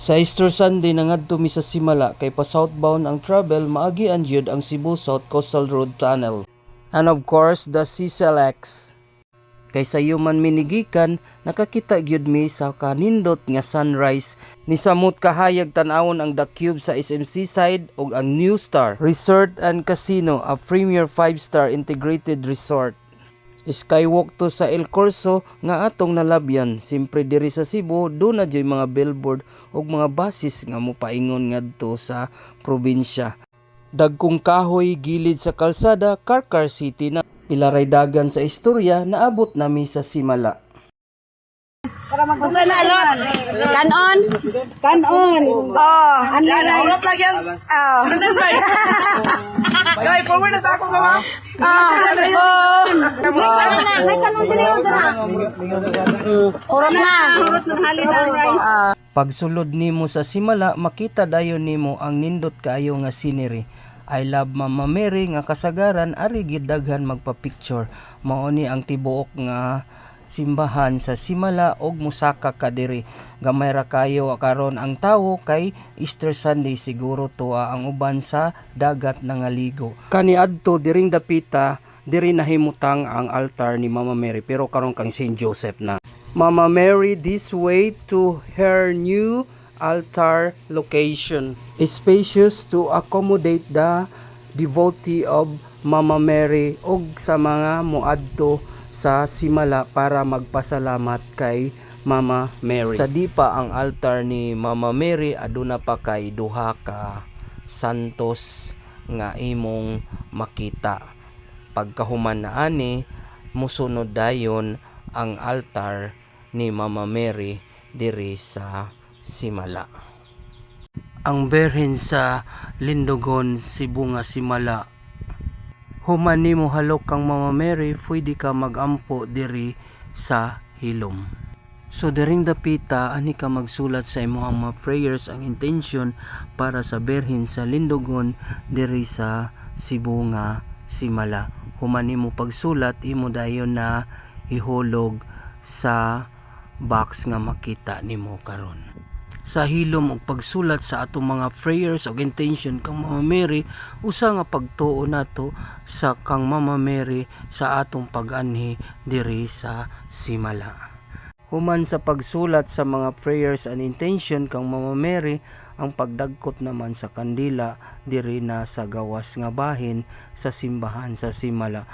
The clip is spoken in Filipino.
Sa Easter Sunday nangadto mi sa Simala kay pa southbound ang travel maagi anjud ang Cebu South Coastal Road Tunnel. And of course, the CCLX. Kay sa man minigikan, nakakita gyud mi sa kanindot nga sunrise ni samot kahayag tan-awon ang The Cube sa SMC side ug ang New Star Resort and Casino, a premier 5-star integrated resort. Skywalk to sa El Corso nga atong nalabyan. Simpre diri sa Cebu, doon na dyo'y mga billboard ug mga basis nga mopaingon ngadto sa probinsya. Dagkong kahoy gilid sa kalsada, Karkar City na. Pilaray dagan sa istorya, naabot nami sa Simala. Magsalalot. Kanon. Kanon. Oh, ano na? Oras lang yan. Oh. Guys, forward na sa ako ka, ma? May kanon din yun, dira. Urot na. Urot ng halidan rice. Pagsulod nimo sa Simala, makita dayon nimo ang nindot kaayo nga scenery. I love Mama Mary nga kasagaran ari gid daghan magpa-picture. Mao ni ang tibuok nga simbahan sa Simala og musaka ka diri. Gamay ra kayo karon ang tawo kay Easter Sunday siguro tuwa ang uban sa dagat nangaligo. Kaniadto diring dapita diri nahimutang ang altar ni Mama Mary pero karon kang Saint Joseph na. Mama Mary this way to her new altar location, spacious to accommodate the devotee of Mama Mary ug sa mga moadto sa Simala para magpasalamat kay Mama Mary. Sa dipa ang altar ni Mama Mary aduna pa kay duha ka santos nga imong makita. Pagkahuman na ani musunod dayon ang altar ni Mama Mary diri sa Simala. Ang berhen sa Lindogon, Cebu nga Simala. Human nimo halok kang Mama Mary, pwede ka magampo diri sa hilom. So diring dapita ani ka magsulat sa imong mga prayers ang intention para sa berhen sa Lindogon diri sa Cebu nga Simala. Human nimo pagsulat imo dayon na ihulog sa box nga makita nimo karon. Sa hilom og pagsulat sa atong mga prayers og intention kang Mama Mary, usa nga pagtuo nato sa kang Mama Mary sa atong pag-anhi diri sa Simala. Human sa pagsulat sa mga prayers and intention kang Mama Mary, ang pagdagkot naman sa kandila diri na sa gawas nga bahin sa simbahan sa Simala.